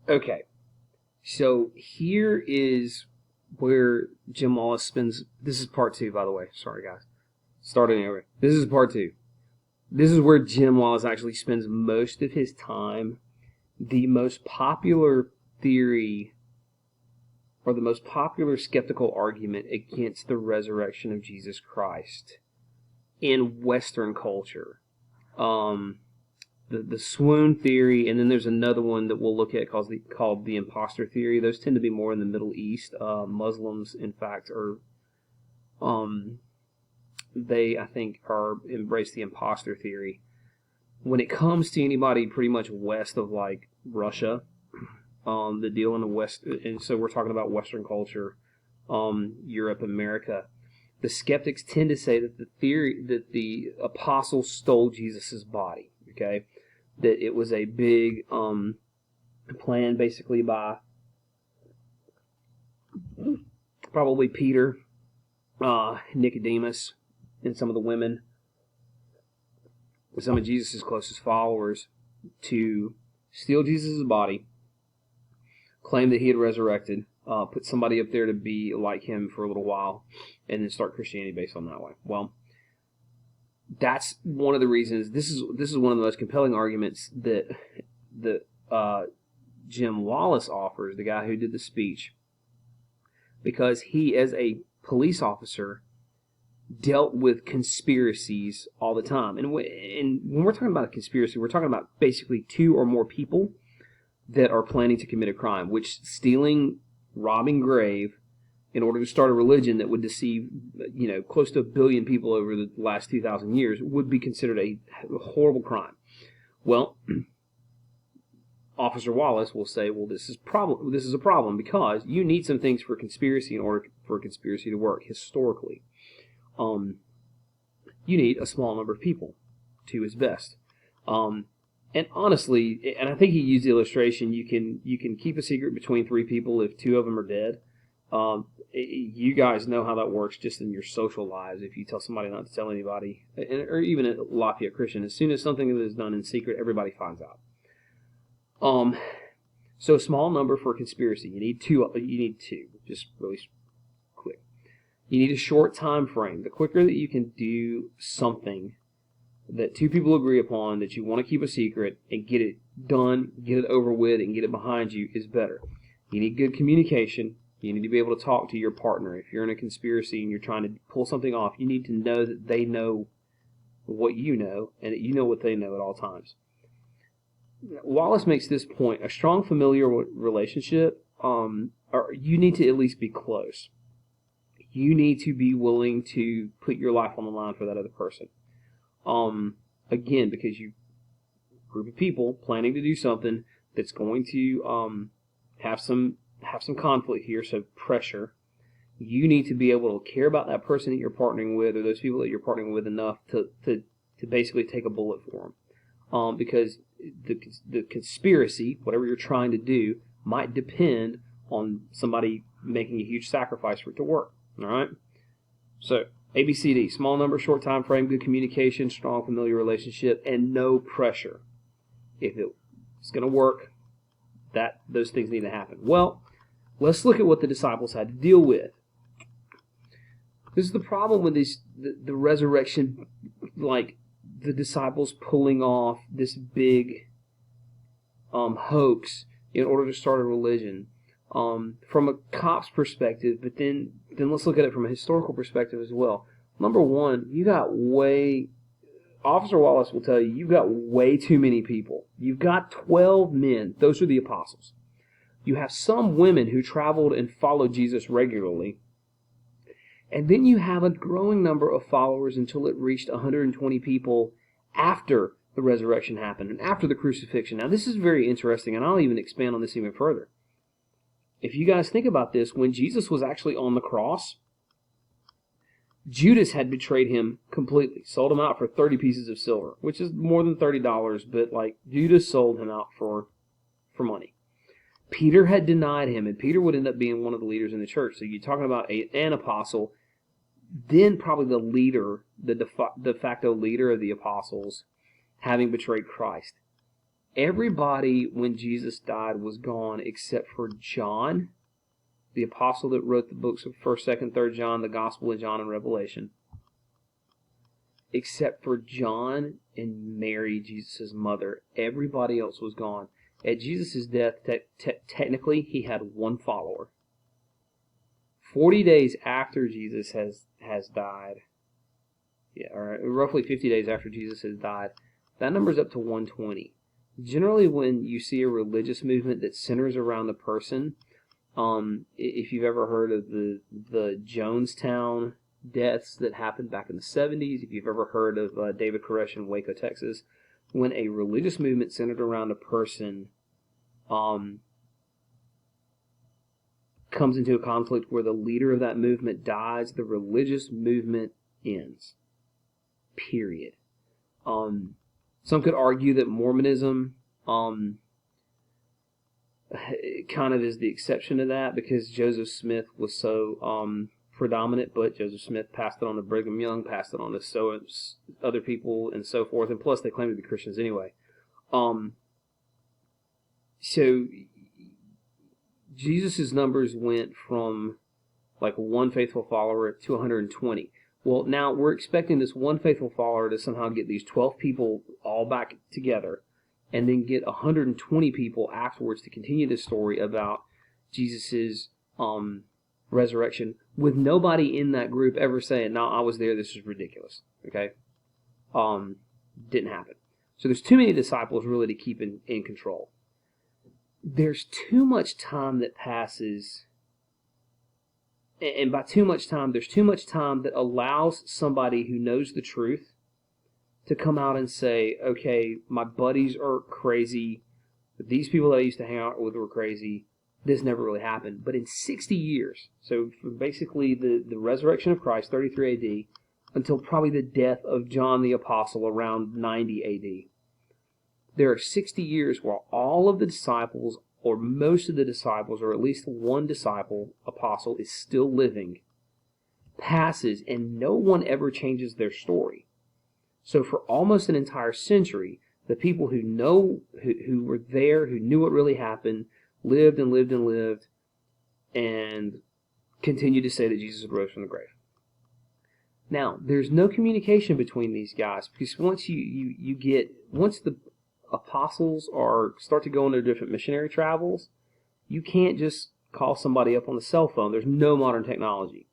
Okay, so here is where Jim Wallace spends. This is part two, by the way. Sorry, guys. Starting over. This is part two. This is where Jim Wallace actually spends most of his time. The most popular theory, or the most popular skeptical argument against the resurrection of Jesus Christ in Western culture. Um, the swoon theory, and then there's another one that we'll look at called the imposter theory. Those tend to be more in the Middle East. Muslims, in fact, are they I think are embrace the imposter theory. When it comes to anybody pretty much west of like Russia, the deal in the West, and so we're talking about Western culture, Europe, America. The skeptics tend to say that the theory that the apostles stole Jesus' body. Okay, that it was a big plan, basically by probably Peter, Nicodemus, and some of the women, some of Jesus' closest followers, to steal Jesus' body, claim that he had resurrected, put somebody up there to be like him for a little while, and then start Christianity based on that way. Well, that's one of the reasons. This is one of the most compelling arguments that Jim Wallace offers, the guy who did the speech, because he, as a police officer, dealt with conspiracies all the time. And when we're talking about a conspiracy, we're talking about basically two or more people that are planning to commit a crime, which stealing, robbing grave in order to start a religion that would deceive, close to 1 billion people over the last 2,000 years would be considered a horrible crime. Well, Officer Wallace will say, well, this is a problem because you need some things for conspiracy in order for a conspiracy to work historically. You need a small number of people. Two is best. And honestly, and I think he used the illustration, you can keep a secret between three people if two of them are dead. You guys know how that works just in your social lives. If you tell somebody not to tell anybody, or even a Lafayette Christian, as soon as something is done in secret, everybody finds out. So a small number for conspiracy. You need two. Just really quick. You need a short time frame. The quicker that you can do something that two people agree upon that you want to keep a secret and get it done, get it over with, and get it behind you is better. You need good communication. You need to be able to talk to your partner. If you're in a conspiracy and you're trying to pull something off, you need to know that they know what you know and that you know what they know at all times. Wallace makes this point: a strong familiar relationship, or you need to at least be close. You need to be willing to put your life on the line for that other person. Again, because you group of people planning to do something that's going to have some conflict here, so pressure. You need to be able to care about that person that you're partnering with, or those people that you're partnering with, enough to basically take a bullet for them. Because the conspiracy, whatever you're trying to do, might depend on somebody making a huge sacrifice for it to work. All right? So, ABCD: small number, short time frame, good communication, strong familiar relationship, and no pressure. If it's going to work, those things need to happen. Well, let's look at what the disciples had to deal with. This is the problem with the resurrection, like the disciples pulling off this big hoax in order to start a religion. From a cop's perspective, but then let's look at it from a historical perspective as well. Number one, Officer Wallace will tell you, you've got way too many people. You've got 12 men. Those are the apostles. You have some women who traveled and followed Jesus regularly. And then you have a growing number of followers until it reached 120 people after the resurrection happened and after the crucifixion. Now, this is very interesting, and I'll even expand on this even further. If you guys think about this, when Jesus was actually on the cross, Judas had betrayed him completely, sold him out for 30 pieces of silver, which is more than $30, but Judas sold him out for money. Peter had denied him, and Peter would end up being one of the leaders in the church. So you're talking about an apostle, then probably the leader, the de facto leader of the apostles, having betrayed Christ. everybody when Jesus died was gone except for John, the apostle that wrote the books of 1st, 2nd, 3rd John, the Gospel of John, and Revelation. Except for John and Mary, Jesus' mother, everybody else was gone. At Jesus' death, technically, he had one follower. 40 days after Jesus has died, or roughly 50 days after Jesus has died, that number's up to 120. Generally, when you see a religious movement that centers around a person, if you've ever heard of the Jonestown deaths that happened back in the 70s, if you've ever heard of David Koresh in Waco, Texas, when a religious movement centered around a person comes into a conflict where the leader of that movement dies, the religious movement ends. Period. Some could argue that Mormonism kind of is the exception to that because Joseph Smith was so predominant, but Joseph Smith passed it on to Brigham Young, passed it on to other people, and so forth, and plus they claim to be Christians anyway. So Jesus' numbers went from like one faithful follower to 120. Well, now we're expecting this one faithful follower to somehow get these 12 people all back together and then get 120 people afterwards to continue the story about Jesus' resurrection with nobody in that group ever saying, no, I was there, this is ridiculous. Okay? Didn't happen. So there's too many disciples really to keep in control. There's too much time that passes, and by too much time, there's too much time that allows somebody who knows the truth to come out and say, okay, my buddies are crazy, these people that I used to hang out with were crazy, this never really happened. But in 60 years, so from basically the resurrection of Christ, 33 AD, until probably the death of John the Apostle around 90 AD, there are 60 years where all of the disciples, or most of the disciples, or at least one disciple, apostle, is still living, passes, and no one ever changes their story. So for almost an entire century, the people who who were there, who knew what really happened, lived and lived and lived, and continue to say that Jesus rose from the grave. Now, there's no communication between these guys, because once once the apostles start to go on their different missionary travels, you can't just call somebody up on the cell phone. There's no modern technology.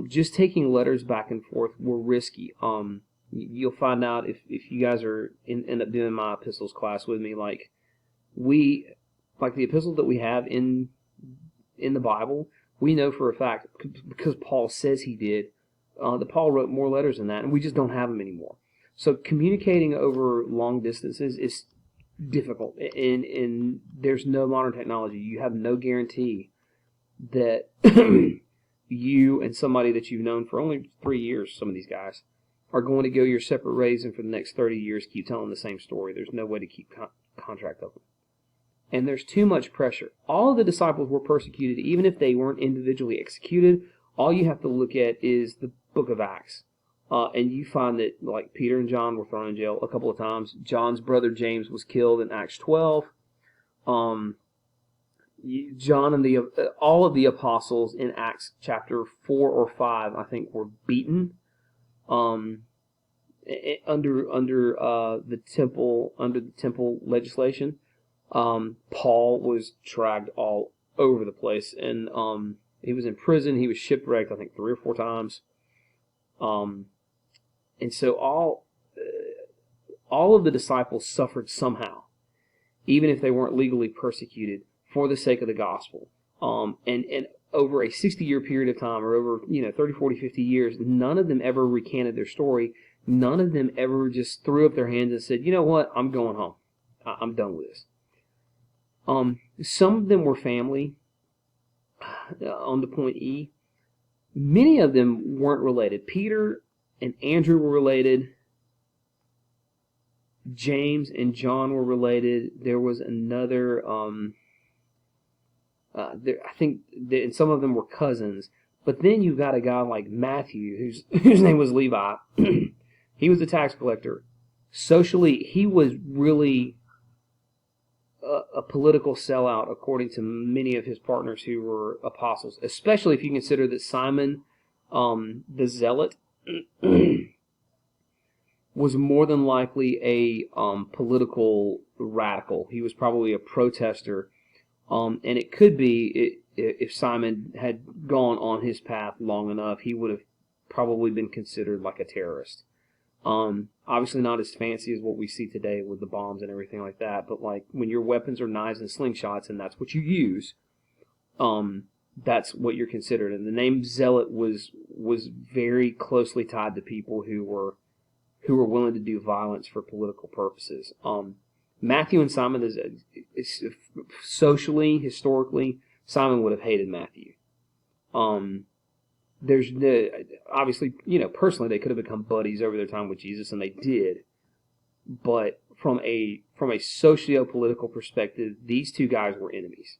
Just taking letters back and forth were risky. You'll find out if you guys end up doing my epistles class with me, like the epistles that we have in the Bible, we know for a fact, because Paul says he did, that Paul wrote more letters than that, and we just don't have them anymore. So communicating over long distances is difficult, and there's no modern technology. You have no guarantee that you and somebody that you've known for only 3 years, some of these guys, are going to go your separate ways and for the next 30 years keep telling the same story. There's no way to keep contract of them. And there's too much pressure. All of the disciples were persecuted, even if they weren't individually executed. All you have to look at is the book of Acts. And you find that, like, Peter and John were thrown in jail a couple of times. John's brother James was killed in Acts 12. John and all of the apostles in Acts chapter 4 or 5, I think, were beaten under the temple legislation. Paul was dragged all over the place, and he was in prison. He was shipwrecked, I think, 3 or 4 times. And so all of the disciples suffered somehow, even if they weren't legally persecuted, for the sake of the gospel. And over a 60-year period of time, or over 30, 40, 50 years, none of them ever recanted their story. None of them ever just threw up their hands and said, you know what, I'm going home. I'm done with this. Some of them were family on the point E. Many of them weren't related. Peter and Andrew were related. James and John were related. There was another, I think, and some of them were cousins. But then you've got a guy like Matthew, whose name was Levi. He was a tax collector. Socially, he was really a political sellout, according to many of his partners who were apostles, especially if you consider that Simon the Zealot was more than likely a political radical. He was probably a protester, and it could be if Simon had gone on his path long enough, he would have probably been considered like a terrorist. Obviously not as fancy as what we see today with the bombs and everything like that, but like when your weapons are knives and slingshots and that's what you use, that's what you're considered. And the name Zealot was very closely tied to people who were willing to do violence for political purposes. Matthew and Simon, socially, historically, Simon would have hated Matthew. There's obviously, personally, they could have become buddies over their time with Jesus, and they did. But from a socio-political perspective, these two guys were enemies.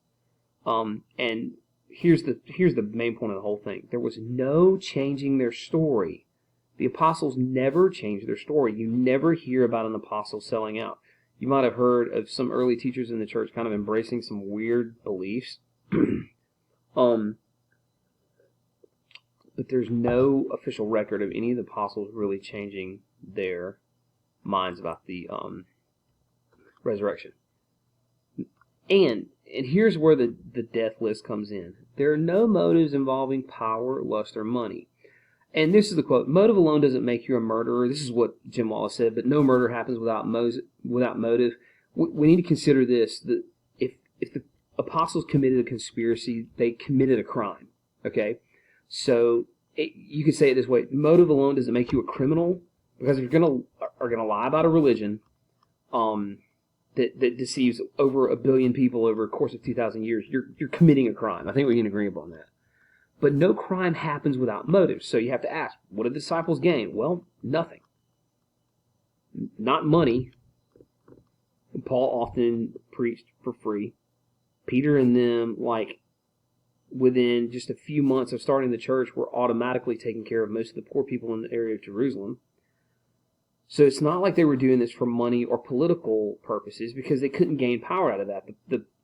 And here's the main point of the whole thing: there was no changing their story. The apostles never changed their story. You never hear about an apostle selling out. You might have heard of some early teachers in the church kind of embracing some weird beliefs. But there's no official record of any of the apostles really changing their minds about the resurrection. And here's where the death list comes in. There are no motives involving power, lust, or money. And this is the quote: "Motive alone doesn't make you a murderer." This is what Jim Wallace said, but no murder happens without motive. We need to consider this, that if the apostles committed a conspiracy, they committed a crime. Okay? So you could say it this way: motive alone doesn't make you a criminal, because if you're gonna lie about a religion that deceives over 1 billion people over a course of 2,000 years, you're committing a crime. I think we can agree upon that. But no crime happens without motive. So you have to ask, what did the disciples gain? Well, nothing. Not money. And Paul often preached for free. Peter and them, within just a few months of starting the church, were automatically taking care of most of the poor people in the area of Jerusalem. So it's not like they were doing this for money or political purposes, because they couldn't gain power out of that.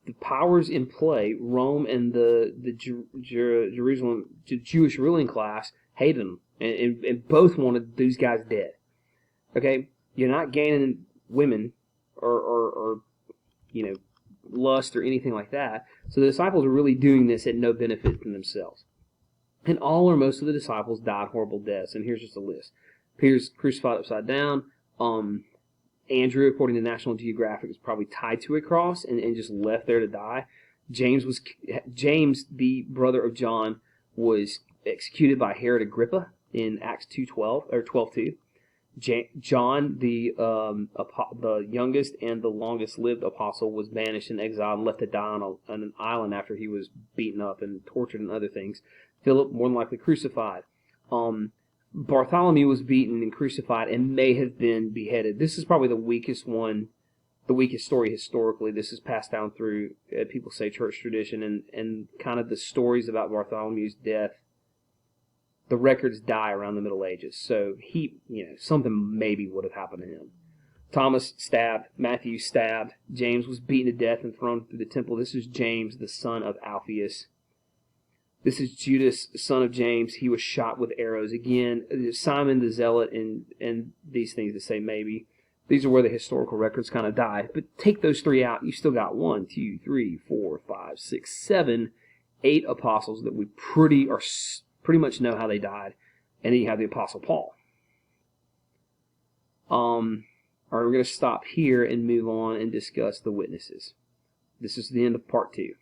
The powers in play, Rome and the Jewish ruling class, hated them, and both wanted these guys dead. Okay, you're not gaining women or lust or anything like that. So the disciples are really doing this at no benefit to themselves. And all or most of the disciples died horrible deaths. And here's just a list: Peter's crucified upside down. Andrew, according to National Geographic, was probably tied to a cross and just left there to die. James, the brother of John, was executed by Herod Agrippa in Acts 2:12 or 12:2. John, the youngest and the longest-lived apostle, was banished and exiled and left to die on an island after he was beaten up and tortured and other things. Philip, more than likely crucified. Bartholomew was beaten and crucified and may have been beheaded. This is probably the weakest story historically. This is passed down through, people say, church tradition, and kind of the stories about Bartholomew's death. The records die around the Middle Ages, so something maybe would have happened to him. Thomas stabbed, Matthew stabbed, James was beaten to death and thrown through the temple. This is James, the son of Alphaeus. This is Judas, son of James. He was shot with arrows. Again, Simon the Zealot and these things to say maybe. These are where the historical records kind of die. But take those three out, you still got 1, 2, 3, 4, 5, 6, 7, 8 apostles that we pretty much know how they died. And then you have the Apostle Paul. All right, we're going to stop here and move on and discuss the witnesses. This is the end of part 2.